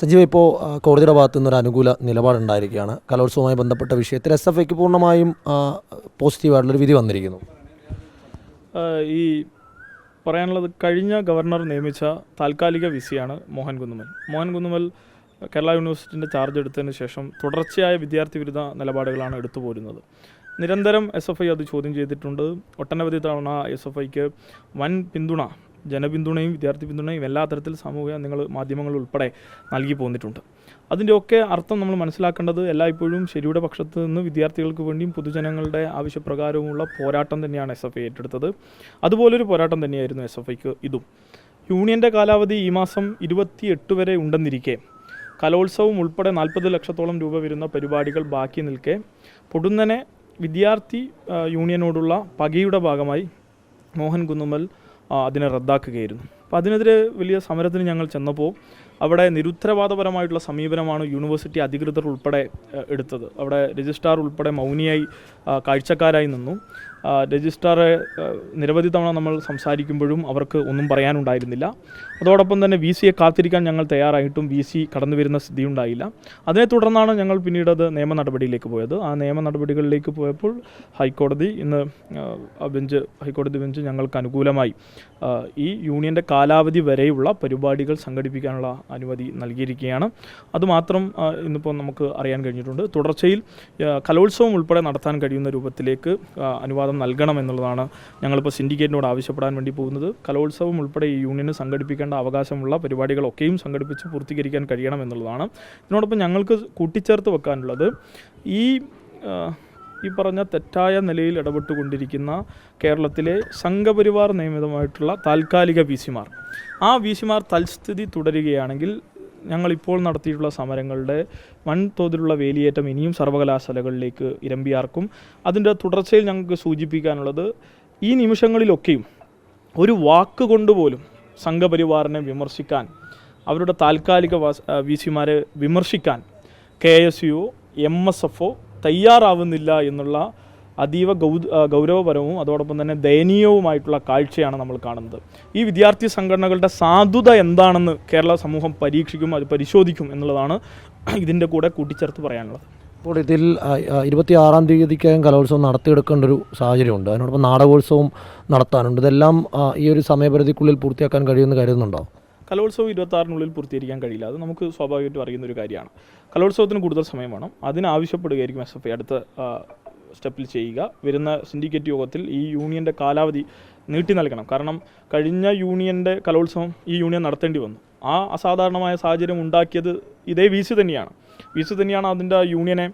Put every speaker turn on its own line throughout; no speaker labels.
സജീവ ഇപ്പോൾ കോടതിയുടെ ഭാഗത്തു നിന്നൊരു അനുകൂല നിലപാടുണ്ടായിരിക്കുകയാണ്. കലോത്സവവുമായി ബന്ധപ്പെട്ട വിഷയത്തിൽ SFIക്ക് പൂർണ്ണമായും പോസിറ്റീവായിട്ടുള്ളൊരു വിധി വന്നിരിക്കുന്നു.
ഈ പറയാനുള്ളത്, കഴിഞ്ഞ ഗവർണർ നിയമിച്ച താൽക്കാലിക വിസിയാണ് മോഹൻ കുന്നുമ്മൽ. കേരള യൂണിവേഴ്സിറ്റിൻ്റെ ചാർജ് എടുത്തതിന് ശേഷം തുടർച്ചയായ വിദ്യാർത്ഥി വിരുദ്ധ നിലപാടുകളാണ് എടുത്തു പോരുന്നത്. നിരന്തരം SFI അത് ചോദ്യം ചെയ്തിട്ടുണ്ട്. ഒട്ടനവധി തവണ SFIക്ക് വൻ പിന്തുണ, ജനപിന്തുണയും വിദ്യാർത്ഥി പിന്തുണയും എല്ലാ തരത്തിൽ മാധ്യമങ്ങൾ ഉൾപ്പെടെ നൽകി പോന്നിട്ടുണ്ട്. അതിൻ്റെയൊക്കെ അർത്ഥം നമ്മൾ മനസ്സിലാക്കേണ്ടത്, എല്ലായ്പ്പോഴും ശരിയുടെ പക്ഷത്ത് നിന്ന് വിദ്യാർത്ഥികൾക്ക് വേണ്ടിയും പൊതുജനങ്ങളുടെ ആവശ്യപ്രകാരവുമുള്ള പോരാട്ടം തന്നെയാണ് SFI ഏറ്റെടുത്തത്. അതുപോലൊരു പോരാട്ടം തന്നെയായിരുന്നു SFIക്ക് ഇതും. യൂണിയൻ്റെ കാലാവധി ഈ മാസം 28 വരെ ഉണ്ടെന്നിരിക്കെ കലോത്സവം ഉൾപ്പെടെ 40 ലക്ഷത്തോളം രൂപ വരുന്ന പരിപാടികൾ ബാക്കി നിൽക്കെ പൊടുന്നനെ വിദ്യാർത്ഥി യൂണിയനോടുള്ള പകയുടെ ഭാഗമായി മോഹൻ കുന്നുമ്മൽ അതിനെ റദ്ദാക്കുകയായിരുന്നു. അപ്പോൾ അതിനെതിരെ വലിയ സമരത്തിന് ഞങ്ങൾ ചെന്നപ്പോൾ അവിടെ നിരുത്തരവാദപരമായിട്ടുള്ള സമീപനമാണ് യൂണിവേഴ്സിറ്റി അധികൃതർ ഉൾപ്പെടെ എടുത്തത്. അവിടെ രജിസ്ട്രാർ ഉൾപ്പെടെ മൗനിയായി കാഴ്ചക്കാരായി നിന്നു. രജിസ്ട്രാറെ നിരവധി തവണ നമ്മൾ സംസാരിക്കുമ്പോഴും അവർക്ക് ഒന്നും പറയാനുണ്ടായിരുന്നില്ല. അതോടൊപ്പം തന്നെ VCയെ കാത്തിരിക്കാൻ ഞങ്ങൾ തയ്യാറായിട്ടും VC കടന്നു വരുന്ന സ്ഥിതിയുണ്ടായില്ല. അതിനെ തുടർന്നാണ് ഞങ്ങൾ പിന്നീട് അത് നിയമ നടപടിയിലേക്ക് പോയത്. ആ നിയമ നടപടികളിലേക്ക് പോയപ്പോൾ ഹൈക്കോടതി ബെഞ്ച് ഞങ്ങൾക്ക് അനുകൂലമായി ഈ യൂണിയൻ്റെ കാലാവധി വരെയുള്ള പരിപാടികൾ സംഘടിപ്പിക്കാനുള്ള അനുമതി നൽകിയിരിക്കുകയാണ്. അതുമാത്രം ഇന്നിപ്പോൾ നമുക്ക് അറിയാൻ കഴിഞ്ഞിട്ടുണ്ട്. തുടർച്ചയിൽ കലോത്സവം ഉൾപ്പെടെ നടത്താൻ കഴിയുന്ന രൂപത്തിലേക്ക് അനുവാദം നൽകണമെന്നുള്ളതാണ് ഞങ്ങളിപ്പോൾ സിൻഡിക്കേറ്റിനോട് ആവശ്യപ്പെടാൻ വേണ്ടി പോകുന്നത്. കലോത്സവം ഉൾപ്പെടെ ഈ യൂണിയന് സംഘടിപ്പിക്കേണ്ട അവകാശമുള്ള പരിപാടികളൊക്കെയും സംഘടിപ്പിച്ച് പൂർത്തീകരിക്കാൻ കഴിയണം എന്നുള്ളതാണ്. ഇതിനോടൊപ്പം ഞങ്ങൾക്ക് കൂട്ടിച്ചേർത്ത് വെക്കാനുള്ളത്, ഈ പറഞ്ഞ തെറ്റായ നിലയിൽ ഇടപെട്ടുകൊണ്ടിരിക്കുന്ന കേരളത്തിലെ സംഘപരിവാർ നിയമിതമായിട്ടുള്ള താൽക്കാലിക VCമാർ, ആ VCമാർ തൽസ്ഥിതി തുടരുകയാണെങ്കിൽ ഞങ്ങളിപ്പോൾ നടത്തിയിട്ടുള്ള സമരങ്ങളുടെ വൻതോതിലുള്ള വേലിയേറ്റം ഇനിയും സർവകലാശാലകളിലേക്ക് ഇരമ്പിയാർക്കും. അതിൻ്റെ തുടർച്ചയിൽ ഞങ്ങൾക്ക് സൂചിപ്പിക്കാനുള്ളത്, ഈ നിമിഷങ്ങളിലൊക്കെയും ഒരു വാക്കുകൊണ്ട് പോലും സംഘപരിവാറിനെ വിമർശിക്കാൻ, അവരുടെ താൽക്കാലിക VCമാരെ വിമർശിക്കാൻ KSUO MSFO തയ്യാറാവുന്നില്ല എന്നുള്ള അതീവ ഗൗരവപരവും അതോടൊപ്പം തന്നെ ദയനീയവുമായിട്ടുള്ള കാഴ്ചയാണ് നമ്മൾ കാണുന്നത്. ഈ വിദ്യാർത്ഥി സംഘടനകളുടെ സാധുത എന്താണെന്ന് കേരള സമൂഹം പരീക്ഷിക്കും, അത് പരിശോധിക്കും എന്നുള്ളതാണ് ഇതിൻ്റെ കൂടെ കൂട്ടിച്ചേർത്ത് പറയാനുള്ളത്.
അപ്പോൾ ഇതിൽ 26-ാം തീയതിക്കകം കലോത്സവം നടത്തിയെടുക്കേണ്ട ഒരു സാഹചര്യമുണ്ട്. അതിനോടൊപ്പം നാടകോത്സവം നടത്താനുണ്ട്. ഇതെല്ലാം ഈ ഒരു സമയപരിധിക്കുള്ളിൽ പൂർത്തിയാക്കാൻ കഴിയുമെന്ന് കരുതുന്നുണ്ടോ?
കലോത്സവം 26-നുള്ളിൽ പൂർത്തീകരിക്കാൻ കഴിയില്ല. അത് നമുക്ക് സ്വാഭാവികമായിട്ടും അറിയുന്നൊരു കാര്യമാണ്. കലോത്സവത്തിന് കൂടുതൽ സമയം വേണം. അതിനാവശ്യപ്പെടുകയായിരിക്കും SFI അടുത്ത സ്റ്റെപ്പിൽ ചെയ്യുക. വരുന്ന സിൻഡിക്കേറ്റ് യോഗത്തിൽ ഈ യൂണിയൻ്റെ കാലാവധി നീട്ടി നൽകണം. കാരണം കഴിഞ്ഞ യൂണിയൻ്റെ കലോത്സവം ഈ യൂണിയൻ നടത്തേണ്ടി വന്നു. ആ അസാധാരണമായ സാഹചര്യം ഉണ്ടാക്കിയത് ഇതേ VC തന്നെയാണ് അതിൻ്റെ യൂണിയനെ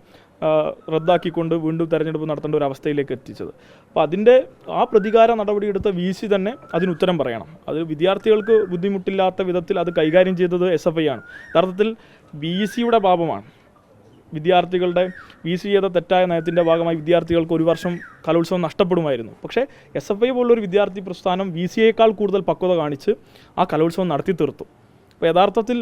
റദ്ദാക്കിക്കൊണ്ട് വീണ്ടും തെരഞ്ഞെടുപ്പ് നടത്തേണ്ട ഒരു അവസ്ഥയിലേക്ക് എത്തിച്ചത്. അപ്പോൾ അതിൻ്റെ ആ പ്രതികാര നടപടിയെടുത്ത VC തന്നെ അതിനുത്തരം പറയണം. അത് വിദ്യാർത്ഥികൾക്ക് ബുദ്ധിമുട്ടില്ലാത്ത വിധത്തിൽ അത് കൈകാര്യം ചെയ്തത് SFI ആണ്. യഥാർത്ഥത്തിൽ VCയുടെ പാപമാണ്. വിദ്യാർത്ഥികളുടെ VC ചെയ്ത തെറ്റായ നയത്തിൻ്റെ ഭാഗമായി വിദ്യാർത്ഥികൾക്ക് 1 വർഷം കലോത്സവം നഷ്ടപ്പെടുമായിരുന്നു. പക്ഷേ SFI പോലുള്ളൊരു വിദ്യാർത്ഥി പ്രസ്ഥാനം VCയേക്കാൾ കൂടുതൽ പക്വത കാണിച്ച് ആ കലോത്സവം നടത്തി തീർത്തു. അപ്പോൾ യഥാർത്ഥത്തിൽ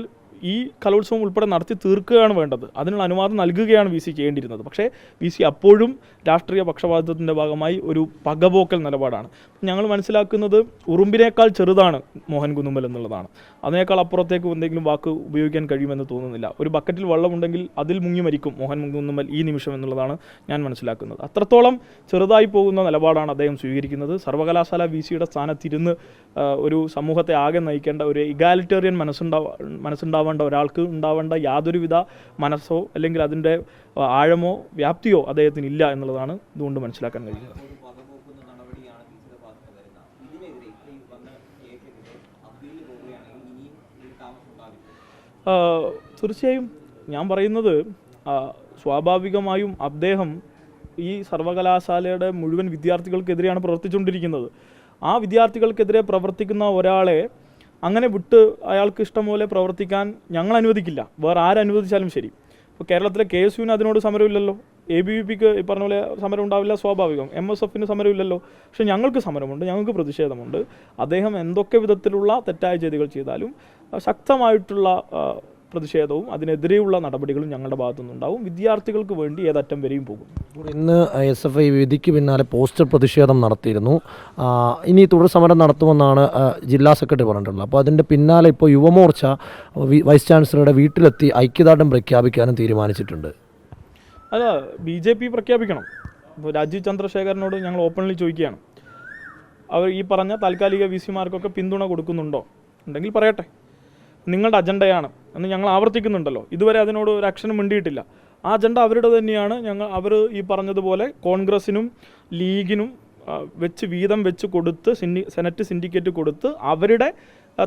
ഈ കലോത്സവം ഉൾപ്പെടെ നടത്തി തീർക്കുകയാണ് വേണ്ടത്. അതിനുള്ള അനുവാദം നൽകുകയാണ് VC ചെയ്യേണ്ടിയിരുന്നത്. പക്ഷേ VC അപ്പോഴും രാഷ്ട്രീയ പക്ഷപാതിത്വത്തിൻ്റെ ഭാഗമായി ഒരു പകപോക്കൽ നിലപാടാണ്. ഞങ്ങൾ മനസ്സിലാക്കുന്നത്, ഉറുമ്പിനേക്കാൾ ചെറുതാണ് മോഹൻ കുന്നുമ്മൽ എന്നുള്ളതാണ്. അതിനേക്കാൾ അപ്പുറത്തേക്ക് എന്തെങ്കിലും വാക്ക് ഉപയോഗിക്കാൻ കഴിയുമെന്ന് തോന്നുന്നില്ല. ഒരു ബക്കറ്റിൽ വെള്ളമുണ്ടെങ്കിൽ അതിൽ മുങ്ങി മരിക്കും മോഹൻ കുന്നുമ്മൽ ഈ നിമിഷം എന്നുള്ളതാണ് ഞാൻ മനസ്സിലാക്കുന്നത്. അത്രത്തോളം ചെറുതായി പോകുന്ന നിലപാടാണ് അദ്ദേഹം സ്വീകരിക്കുന്നത്. സർവകലാശാല VCയുടെ സ്ഥാനത്തിരുന്ന് ഒരു സമൂഹത്തെ ആകെ നയിക്കേണ്ട ഒരു ഇഗാലിറ്റേറിയൻ മനസ്സുണ്ടാവേണ്ട ഒരാൾക്ക് ഉണ്ടാവേണ്ട യാതൊരുവിധ മനസ്സോ അല്ലെങ്കിൽ അതിൻ്റെ ആഴമോ വ്യാപ്തിയോ അദ്ദേഹത്തിന് ഇല്ല എന്നുള്ളതാണ് ഇതുകൊണ്ട് മനസ്സിലാക്കാൻ കഴിയുന്നത്. തീർച്ചയായും ഞാൻ പറയുന്നത്, സ്വാഭാവികമായും അദ്ദേഹം ഈ സർവകലാശാലയുടെ മുഴുവൻ വിദ്യാർത്ഥികൾക്കെതിരെയാണ് പ്രവർത്തിച്ചുകൊണ്ടിരിക്കുന്നത്. ആ വിദ്യാർത്ഥികൾക്കെതിരെ പ്രവർത്തിക്കുന്ന ഒരാളെ അങ്ങനെ വിട്ട് അയാൾക്ക് ഇഷ്ടം പോലെ പ്രവർത്തിക്കാൻ ഞങ്ങൾ അനുവദിക്കില്ല. വേറെ ആരനുവദിച്ചാലും ശരി. ഇപ്പോൾ കേരളത്തിലെ KSUവിന് അതിനോട് സമരമില്ലല്ലോ. ABVPക്ക് ഈ പറഞ്ഞ പോലെ സമരം ഉണ്ടാവില്ല, സ്വാഭാവികം. MSFന് സമരമില്ലല്ലോ. പക്ഷേ ഞങ്ങൾക്ക് സമരമുണ്ട്, ഞങ്ങൾക്ക് പ്രതിഷേധമുണ്ട്. അദ്ദേഹം എന്തൊക്കെ വിധത്തിലുള്ള തെറ്റായ ചെയ്തികൾ ചെയ്താലും ശക്തമായിട്ടുള്ള പ്രതിഷേധവും അതിനെതിരെയുള്ള നടപടികളും ഞങ്ങളുടെ ഭാഗത്തുനിന്നുണ്ടാവും. വിദ്യാർത്ഥികൾക്ക് വേണ്ടി ഏതറ്റം വരെയും പോകും.
ഇന്ന് SFI വിധിക്ക് പിന്നാലെ പോസ്റ്റർ പ്രതിഷേധം നടത്തിയിരുന്നു. ഇനി തുടർ സമരം നടത്തുമെന്നാണ് ജില്ലാ സെക്രട്ടറി പറഞ്ഞിട്ടുള്ളത്. അപ്പോൾ അതിൻ്റെ പിന്നാലെ ഇപ്പോൾ യുവമോർച്ച വൈസ് ചാൻസലറുടെ വീട്ടിലെത്തി ഐക്യദാർഢ്യം പ്രഖ്യാപിക്കാനും തീരുമാനിച്ചിട്ടുണ്ട്.
അല്ല, BJP പ്രഖ്യാപിക്കണം. ഇപ്പോൾ രാജീവ് ചന്ദ്രശേഖരനോട് ഞങ്ങൾ ഓപ്പൺലി ചോദിക്കുകയാണ്, അവർ ഈ പറഞ്ഞ താൽക്കാലിക VC-മാർക്കൊക്കെ പിന്തുണ കൊടുക്കുന്നുണ്ടോ? ഉണ്ടെങ്കിൽ പറയട്ടെ, നിങ്ങളുടെ അജണ്ടയാണ് എന്ന് ഞങ്ങൾ ആവർത്തിക്കുന്നുണ്ടല്ലോ. ഇതുവരെ അതിനോട് ഒരു ആക്ഷനും വേണ്ടിയിട്ടില്ല. ആ അജണ്ട അവരുടെ തന്നെയാണ്. അവർ ഈ പറഞ്ഞതുപോലെ കോൺഗ്രസിനും ലീഗിനും വീതം വെച്ച് കൊടുത്ത് സെനറ്റ് സിൻഡിക്കേറ്റ് കൊടുത്ത് അവരുടെ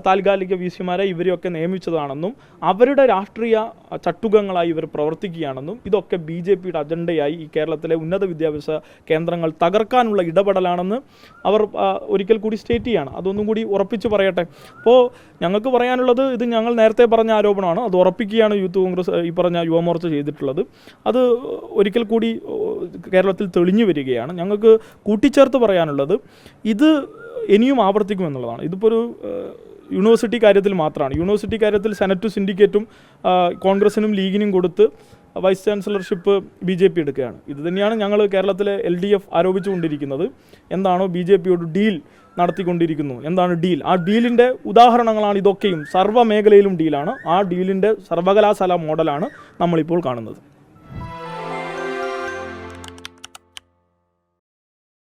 താൽക്കാലിക VC-മാരെ ഇവരെയൊക്കെ നിയമിച്ചതാണെന്നും അവരുടെ രാഷ്ട്രീയ ചട്ടുകങ്ങളായി ഇവർ പ്രവർത്തിക്കുകയാണെന്നും ഇതൊക്കെ BJPയുടെ അജണ്ടയായി ഈ കേരളത്തിലെ ഉന്നത വിദ്യാഭ്യാസ കേന്ദ്രങ്ങൾ തകർക്കാനുള്ള ഇടപെടലാണെന്ന് അവർ ഒരിക്കൽ കൂടി സ്റ്റേറ്റ് ചെയ്യാണ്. അതൊന്നും കൂടി ഉറപ്പിച്ച് പറയട്ടെ. അപ്പോൾ ഞങ്ങൾക്ക് പറയാനുള്ളത്, ഇത് ഞങ്ങൾ നേരത്തെ പറഞ്ഞ ആരോപണമാണ്, അത് ഉറപ്പിക്കുകയാണ് യൂത്ത് കോൺഗ്രസ് ഈ പറഞ്ഞ യുവമോർച്ച ചെയ്തിട്ടുള്ളത്. അത് ഒരിക്കൽ കൂടി കേരളത്തിൽ തെളിഞ്ഞു വരികയാണ്. ഞങ്ങൾക്ക് കൂട്ടിച്ചേർത്ത് പറയാനുള്ളത്, ഇത് ഇനിയും ആവർത്തിക്കുമെന്നുള്ളതാണ്. ഇതിപ്പോൾ ഒരു യൂണിവേഴ്സിറ്റി കാര്യത്തിൽ മാത്രമാണ്. യൂണിവേഴ്സിറ്റി കാര്യത്തിൽ സെനറ്റും സിൻഡിക്കേറ്റും കോൺഗ്രസിനും ലീഗിനും കൊടുത്ത് വൈസ് ചാൻസലർഷിപ്പ് BJP എടുക്കുകയാണ്. ഇത് തന്നെയാണ് ഞങ്ങൾ കേരളത്തിലെ LDF ആരോപിച്ചുകൊണ്ടിരിക്കുന്നത്. എന്താണോ BJPയോട് ഡീൽ നടത്തിക്കൊണ്ടിരിക്കുന്നു, എന്താണ് ഡീൽ? ആ ഡീലിൻ്റെ ഉദാഹരണങ്ങളാണ് ഇതൊക്കെയും. സർവ്വ മേഖലയിലും ഡീലാണ്. ആ ഡീലിൻ്റെ സർവകലാശാല മോഡലാണ് നമ്മളിപ്പോൾ കാണുന്നത്.